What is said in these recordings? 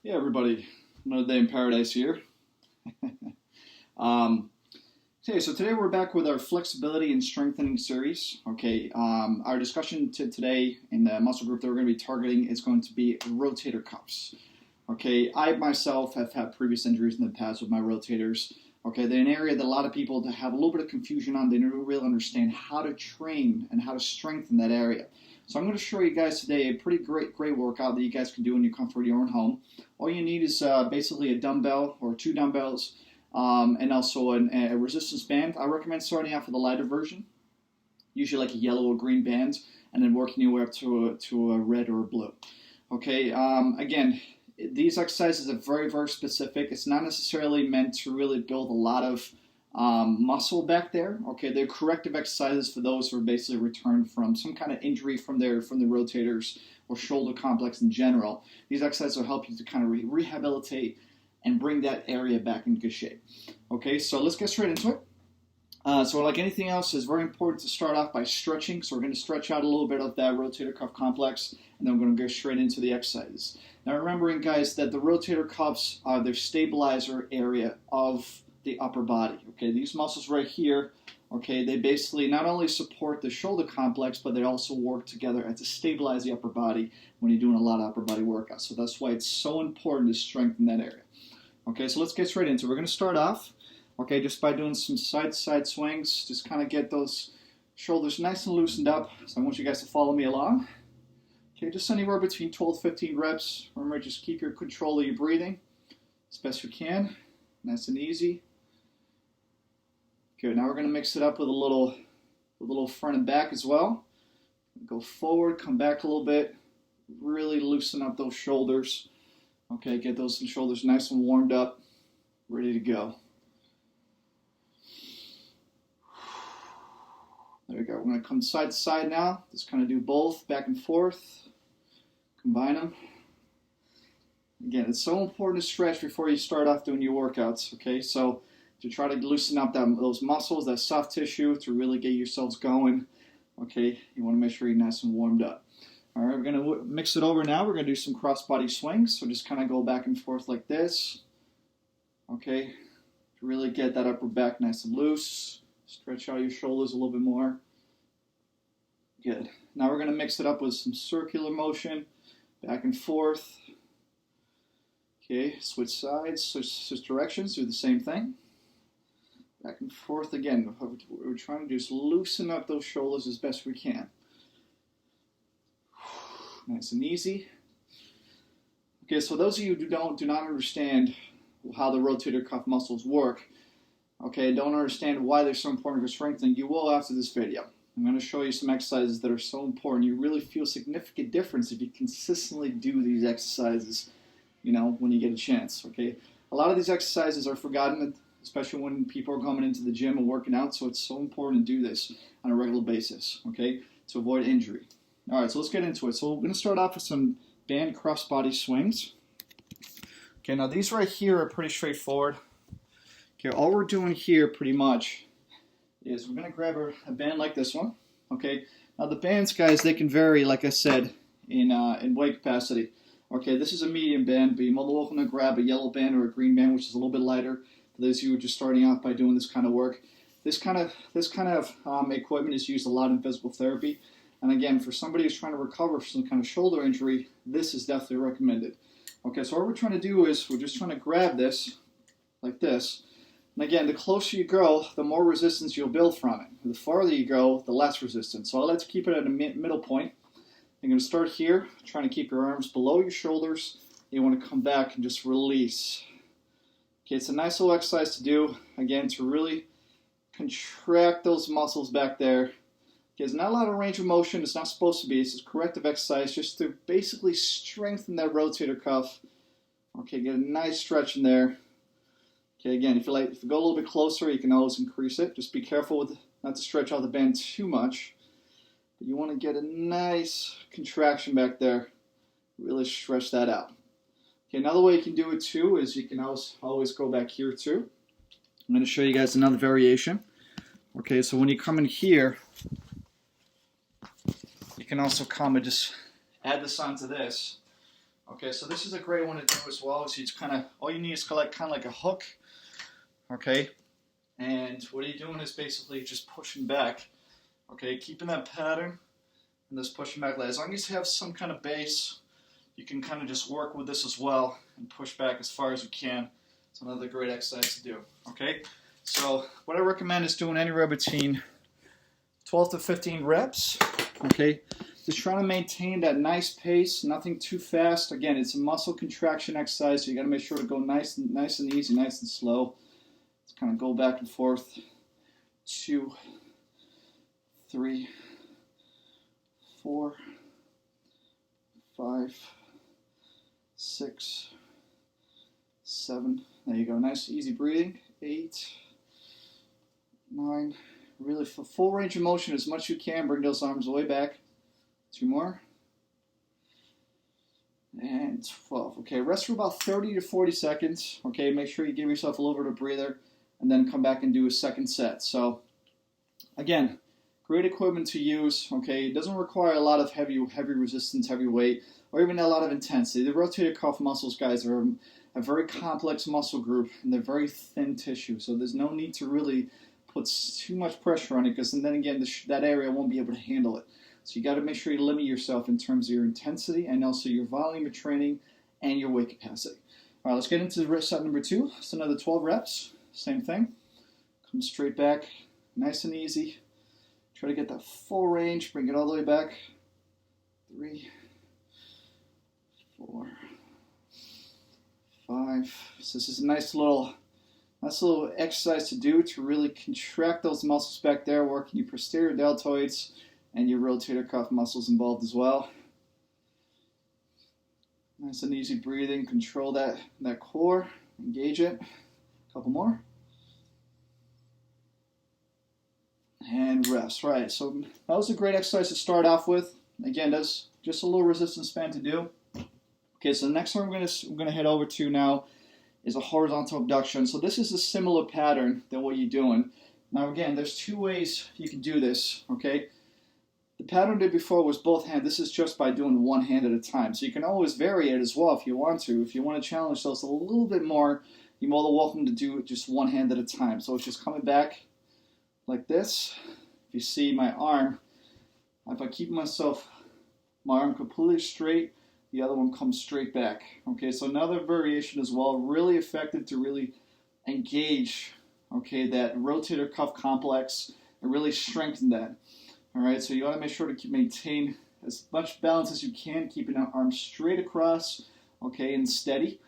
Yeah, everybody, another day in paradise here. um, okay, so today we're back with our flexibility and strengthening series. Okay, our discussion today in the muscle group that we're going to be targeting is going to be rotator cuffs. Okay, I myself have had previous injuries in the past with my rotators. Okay, they're an area that a lot of people have a little bit of confusion on. They don't really understand how to train and how to strengthen that area. So I'm going to show you guys today a pretty great workout that you guys can do in your comfort of your own home. All you need is basically a dumbbell or two dumbbells and also a resistance band. I recommend starting out with a lighter version, usually like a yellow or green band, and then working your way up to a red or a blue. Okay, again, these exercises are very specific. It's not necessarily meant to really build a lot of muscle back there. Okay, they're corrective exercises for those who are basically returned from some kind of injury from the rotators or shoulder complex in general. These exercises will help you to kind of rehabilitate and bring that area back in good shape. Okay, so let's get straight into it. So like anything else, it's very important to start off by stretching. So we're going to stretch out a little bit of that rotator cuff complex, and then we're going to go straight into the exercises. Now remembering, guys, that the rotator cuffs are the stabilizer area of the upper body. Okay, these muscles right here, okay, they basically not only support the shoulder complex, but they also work together to stabilize the upper body when you're doing a lot of upper body workouts. So that's why it's so important to strengthen that area. Okay, so let's get straight into it. We're going to start off, okay, just by doing some side-to-side swings. Just kind of get those shoulders nice and loosened up. So I want you guys to follow me along. Okay, just anywhere between 12 to 15 reps. Remember, just keep your control of your breathing as best you can. Nice and easy. Good, now we're going to mix it up with a little front and back as well. Go forward, come back a little bit. Really loosen up those shoulders. Okay, get those shoulders nice and warmed up, ready to go. There we go. We're going to come side to side now. Just kind of do both, back and forth. Combine them. Again, it's so important to stretch before you start off doing your workouts. Okay, so to try to loosen up those muscles, that soft tissue, to really get yourselves going. Okay, you want to make sure you're nice and warmed up. All right, we're going to mix it over now. We're going to do some cross-body swings. So just kind of go back and forth like this. Okay, to really get that upper back nice and loose. Stretch out your shoulders a little bit more. Good. Now we're going to mix it up with some circular motion, back and forth. Okay, switch sides, switch directions, do the same thing. Back and forth again. We're trying to just loosen up those shoulders as best we can. Nice and easy. Okay, so those of you who do not understand how the rotator cuff muscles work, okay, don't understand why they're so important for strengthening, you will after this video. I'm going to show you some exercises that are so important. You really feel significant difference if you consistently do these exercises, you know, when you get a chance, okay? A lot of these exercises are forgotten, especially when people are coming into the gym and working out, so it's so important to do this on a regular basis, okay, to avoid injury. All right, so let's get into it. So we're going to start off with some band cross-body swings. Okay, now these right here are pretty straightforward. Okay, all we're doing here pretty much is we're going to grab a band like this one. Okay, now the bands, guys, they can vary, like I said, in weight capacity. Okay, this is a medium band, but you're more welcome to grab a yellow band or a green band, which is a little bit lighter. For those of you who are just starting off by doing this kind of work, this kind of equipment is used a lot in physical therapy. And again, for somebody who's trying to recover from some kind of shoulder injury, this is definitely recommended. Okay, so what we're trying to do is we're just trying to grab this like this. And again, the closer you go, the more resistance you'll build from it. The farther you go, the less resistance. So let's keep it at a middle point. You're going to start here, trying to keep your arms below your shoulders. You want to come back and just release. Okay, it's a nice little exercise to do, again, to really contract those muscles back there. There's not a lot of range of motion. It's not supposed to be. It's a corrective exercise just to basically strengthen that rotator cuff. Okay, get a nice stretch in there. Okay, again, if you go a little bit closer, you can always increase it. Just be careful not to stretch out the band too much. But you want to get a nice contraction back there. Really stretch that out. Okay, another way you can do it too is you can always go back here too. I'm going to show you guys another variation. Okay, so when you come in here, you can also come and just add this onto this. Okay, so this is a great one to do as well. So you just kind of, all you need is kind of like a hook. Okay, and what you're doing is basically just pushing back. Okay, keeping that pattern and just pushing back. As long as you have some kind of base, you can kind of just work with this as well and push back as far as you can. It's another great exercise to do. Okay, so what I recommend is doing anywhere between 12 to 15 reps. Okay, just trying to maintain that nice pace, nothing too fast. Again, it's a muscle contraction exercise, so you got to make sure to go nice and easy, nice and slow. Just kind of go back and forth. 2, 3, 4, 5, 6, 7. There you go. Nice, easy breathing. 8, 9. Really, for full range of motion, as much as you can. Bring those arms way back. 2 more. And 12. Okay, rest for about 30 to 40 seconds. Okay, make sure you give yourself a little bit of a breather, and then come back and do a second set. So, again, great equipment to use. Okay, it doesn't require a lot of heavy resistance, heavy weight, or even a lot of intensity. The rotator cuff muscles, guys, are a very complex muscle group, and they're very thin tissue. So there's no need to really put too much pressure on it, because then again, that area won't be able to handle it. So you got to make sure you limit yourself in terms of your intensity and also your volume of training and your weight capacity. All right, let's get into set number 2. It's another 12 reps. Same thing. Come straight back, nice and easy. Try to get that full range. Bring it all the way back. 3, 4, 5. So this is a nice little exercise to do to really contract those muscles back there, working your posterior deltoids and your rotator cuff muscles involved as well. Nice and easy breathing. Control that core. Engage it. A couple more. And rest. Right, so that was a great exercise to start off with. Again, that's just a little resistance band to do. Okay, so the next one we're gonna head over to now is a horizontal abduction. So this is a similar pattern than what you're doing. Now again, there's 2 ways you can do this, okay? The pattern I did before was both hands. This is just by doing one hand at a time. So you can always vary it as well if you want to. If you want to challenge yourself a little bit more, you're more than welcome to do it just one hand at a time. So it's just coming back like this. If you see my arm, if I keep my arm completely straight, the other one comes straight back. Okay, so another variation as well, really effective to really engage, okay, that rotator cuff complex and really strengthen that. All right, so you want to make sure to maintain as much balance as you can, keeping that arm straight across, okay, and steady.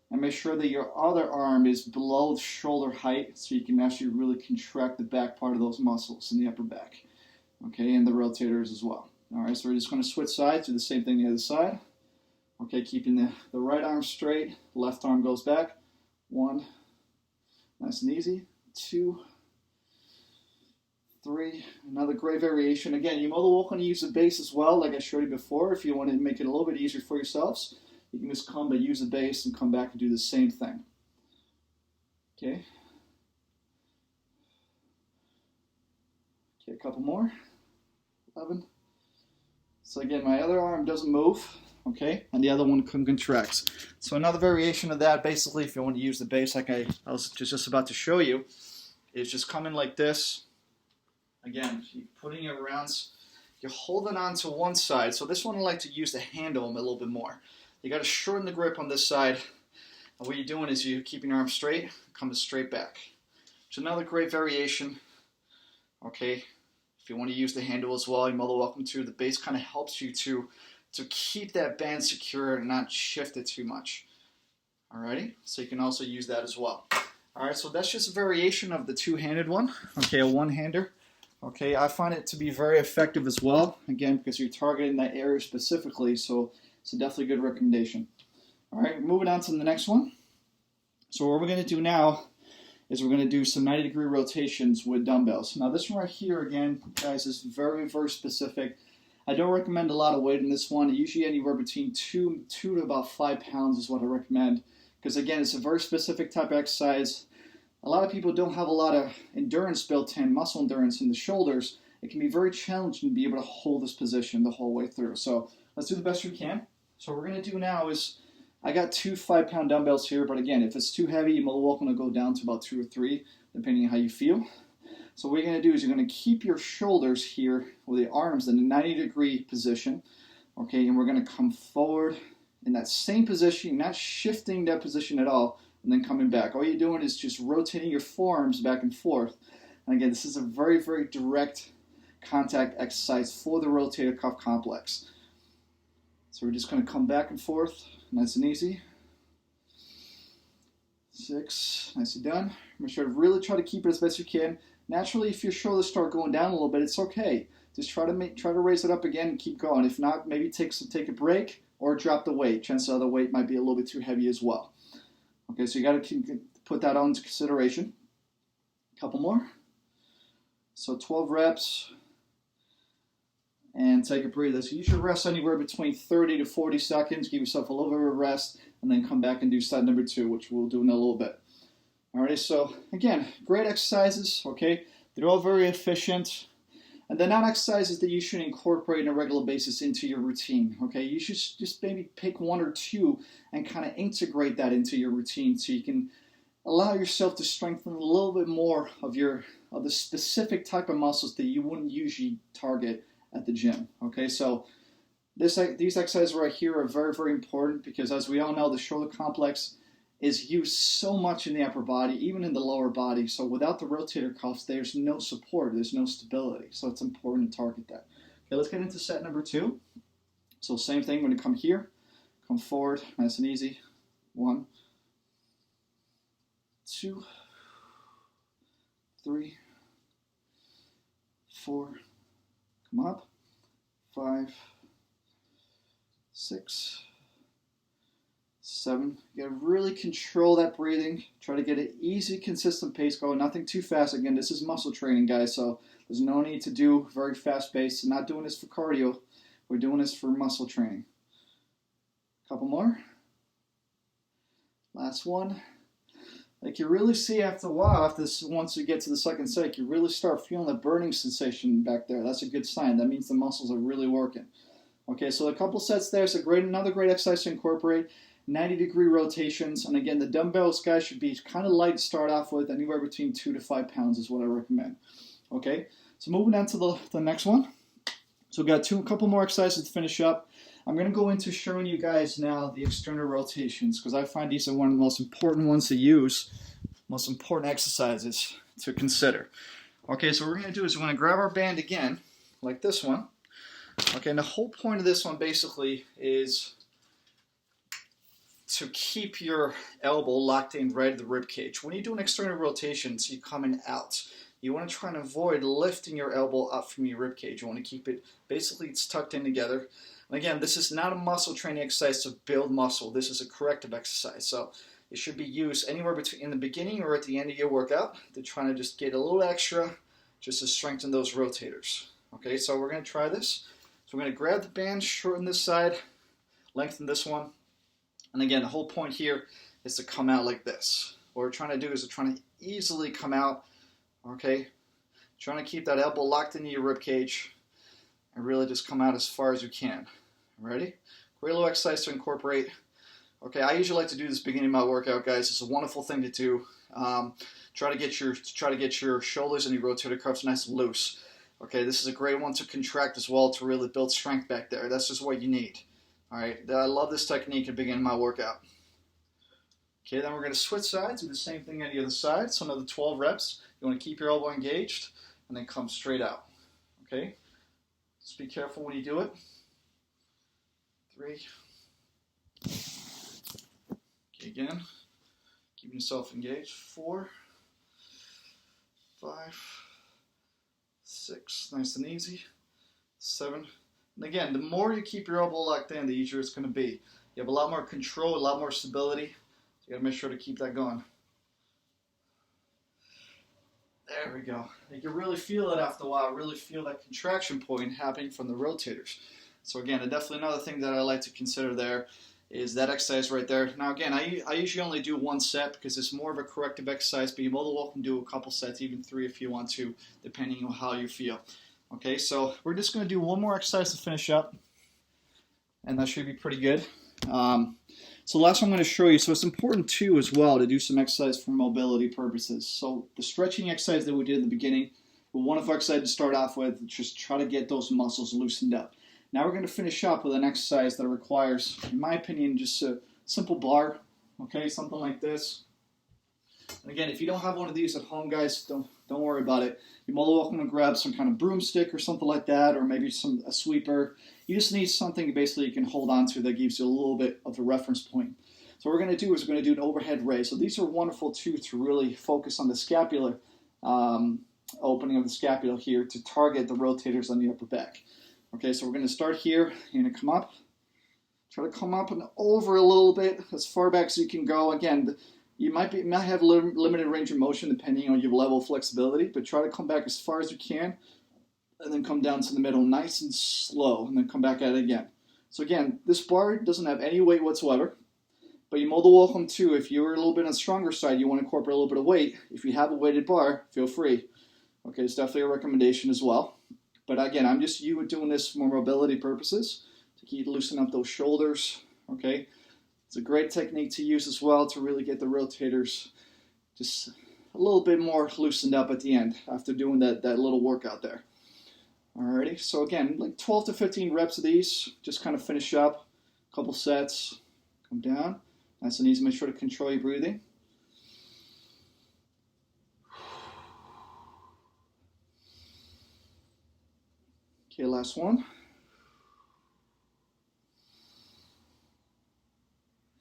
And make sure that your other arm is below shoulder height, so you can actually really contract the back part of those muscles in the upper back, okay, and the rotators as well. All right, so we're just going to switch sides, do the same thing the other side. Okay, keeping the right arm straight, left arm goes back. 1, nice and easy. 2, 3, another great variation. Again, you're more than welcome to use the base as well, like I showed you before. If you want to make it a little bit easier for yourselves, you can just come and use the base and come back and do the same thing. Okay. Okay, a couple more. 11. So again, my other arm doesn't move, okay, and the other one contracts. So another variation of that, basically, if you want to use the base, like I was just about to show you, is just coming like this. Again, you're putting it around, you're holding on to one side. So this one I like to use the handle a little bit more. You got to shorten the grip on this side. And what you're doing is you're keeping your arm straight, coming straight back. It's another great variation. Okay, if you want to use the handle as well, you're more than welcome to. The base kind of helps you to keep that band secure and not shift it too much. Alrighty, so you can also use that as well. Alright, so that's just a variation of the two-handed one. Okay, a one-hander. Okay, I find it to be very effective as well. Again, because you're targeting that area specifically, so it's a definitely good recommendation. Alright, moving on to the next one. So what we're going to do now is we're going to do some 90-degree rotations with dumbbells. Now this one right here, again, guys, is very, very specific. I don't recommend a lot of weight in this one. Usually anywhere between 2 to about 5 pounds is what I recommend. Because again, it's a very specific type of exercise. A lot of people don't have a lot of endurance built in, muscle endurance in the shoulders. It can be very challenging to be able to hold this position the whole way through. So let's do the best we can. So what we're going to do now is, I got 2 5-pound dumbbells here, but again, if it's too heavy, you're more welcome to go down to about 2 or 3, depending on how you feel. So what you're going to do is you're going to keep your shoulders here with the arms in a 90-degree position, okay, and we're going to come forward in that same position, not shifting that position at all, and then coming back. All you're doing is just rotating your forearms back and forth. And again, this is a very, very direct contact exercise for the rotator cuff complex. So we're just going to come back and forth, nice and easy. 6, nicely done. Make sure to really try to keep it as best you can. Naturally, if your shoulders start going down a little bit, it's okay. Just try to raise it up again and keep going. If not, maybe take a break or drop the weight. Chances are the weight might be a little bit too heavy as well. Okay, so you got to put that on into consideration. A couple more. So 12 reps. And take a breather. So you should rest anywhere between 30 to 40 seconds. Give yourself a little bit of a rest, and then come back and do set number 2, which we'll do in a little bit. Alrighty, so again, great exercises, okay? They're all very efficient. And they're not exercises that you should incorporate on a regular basis into your routine, okay? You should just maybe pick 1 or 2 and kind of integrate that into your routine so you can allow yourself to strengthen a little bit more of the specific type of muscles that you wouldn't usually target at the gym. Okay, so these exercises right here are very, very important because, as we all know, the shoulder complex is used so much in the upper body, even in the lower body. So without the rotator cuffs, there's no support, there's no stability. So it's important to target that. Okay, let's get into set number 2. So same thing, we're going to come here, come forward, nice and easy. 1, 2, 3, 4. Come up, 5, 6, 7. You gotta really control that breathing. Try to get an easy, consistent pace going. Nothing too fast. Again, this is muscle training, guys, so there's no need to do very fast pace. I'm not doing this for cardio. We're doing this for muscle training. Couple more. Last one. Like you really see after a while, once you get to the second set, you really start feeling the burning sensation back there. That's a good sign. That means the muscles are really working. Okay, so a couple sets there. So another great exercise to incorporate. 90-degree rotations. And again, the dumbbells, guys, should be kind of light to start off with. Anywhere between 2 to 5 pounds is what I recommend. Okay, so moving on to the next one. So we've got a couple more exercises to finish up. I'm going to go into showing you guys now the external rotations because I find these are one of the most important ones to use, most important exercises to consider. Okay, so what we're going to do is we're going to grab our band again, like this one. Okay, and the whole point of this one basically is to keep your elbow locked in right at the rib cage. When you do an external rotations, you're coming out. You want to try and avoid lifting your elbow up from your rib cage. You want to keep it, basically it's tucked in together. And again, this is not a muscle training exercise to build muscle. This is a corrective exercise. So it should be used anywhere between in the beginning or at the end of your workout to try to just get a little extra just to strengthen those rotators. Okay, so we're going to try this. So we're going to grab the band, shorten this side, lengthen this one. And again, the whole point here is to come out like this. What we're trying to do is we're trying to easily come out, okay? Trying to keep that elbow locked into your rib cage and really just come out as far as you can. Ready? Great little exercise to incorporate. Okay, I usually like to do this beginning of my workout, guys. It's a wonderful thing to do. Try to get your shoulders and your rotator cuffs nice and loose. Okay, this is a great one to contract as well to really build strength back there. That's just what you need. All right, I love this technique at the beginning of my workout. Okay, then we're going to switch sides, do the same thing on the other side. So another 12 reps. You want to keep your elbow engaged and then come straight out. Okay, just be careful when you do it. 3. Okay, again, keeping yourself engaged. 4, 5, 6, nice and easy. 7. And again, the more you keep your elbow locked in, the easier it's going to be. You have a lot more control, a lot more stability. So you got to make sure to keep that going. There we go. You can really feel it after a while. Really feel that contraction point happening from the rotators. So again, definitely another thing that I like to consider there is that exercise right there. Now again, I usually only do 1 set because it's more of a corrective exercise, but you're more than welcome to do a couple sets, even 3 if you want to, depending on how you feel. Okay, so we're just going to do one more exercise to finish up. and that should be pretty good. So last one I'm going to show you, so it's important too as well to do some exercise for mobility purposes. So the stretching exercise that we did at the beginning, one of our exercises to start off with, just try to get those muscles loosened up. Now we're going to finish up with an exercise that requires, in my opinion, just a simple bar, okay, something like this. And again, if you don't have one of these at home, guys, don't worry about it. You're more than welcome to grab some kind of broomstick or something like that, or maybe a sweeper. You just need something basically you can hold on to that gives you a little bit of a reference point. So what we're going to do is we're going to do an overhead raise. So these are wonderful too to really focus on the scapular opening of the scapula here to target the rotators on the upper back. Okay, so we're going to start here. You're going to come up. Try to come up and over a little bit, as far back as you can go. Again, you might have limited range of motion depending on your level of flexibility, but try to come back as far as you can, and then come down to the middle nice and slow, and then come back at it again. So again, this bar doesn't have any weight whatsoever, but you're more than welcome to, if you're a little bit on the stronger side, you want to incorporate a little bit of weight. If you have a weighted bar, feel free. Okay, it's definitely a recommendation as well. But again, I'm just doing this for mobility purposes, to keep loosening up those shoulders, okay? It's a great technique to use as well to really get the rotators just a little bit more loosened up at the end after doing that little workout there. Alrighty, so again, like 12 to 15 reps of these, just kind of finish up, a couple sets, come down, nice and easy, make sure to control your breathing. Okay, last one.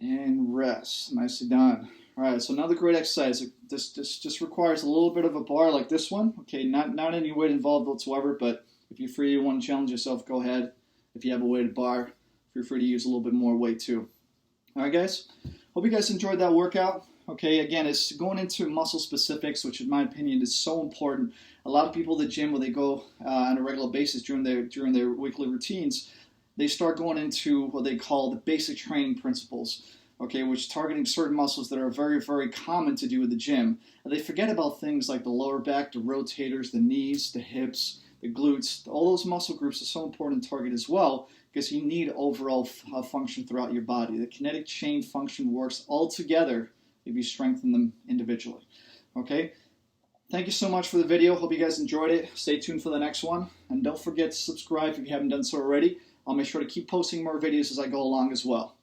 And rest, nicely done. Alright, so another great exercise. This just requires a little bit of a bar like this one. Okay, not any weight involved whatsoever, but if you're free, you want to challenge yourself, go ahead. If you have a weighted bar, feel free to use a little bit more weight too. Alright guys, hope you guys enjoyed that workout. Okay, again, it's going into muscle specifics, which in my opinion is so important. A lot of people at the gym, when they go on a regular basis during their weekly routines, they start going into what they call the basic training principles, okay, which targeting certain muscles that are very, very common to do at the gym. And they forget about things like the lower back, the rotators, the knees, the hips, the glutes. All those muscle groups are so important to target as well, because you need overall function throughout your body. The kinetic chain function works all together if you strengthen them individually. Okay? Thank you so much for the video. Hope you guys enjoyed it. Stay tuned for the next one. And don't forget to subscribe if you haven't done so already. I'll make sure to keep posting more videos as I go along as well.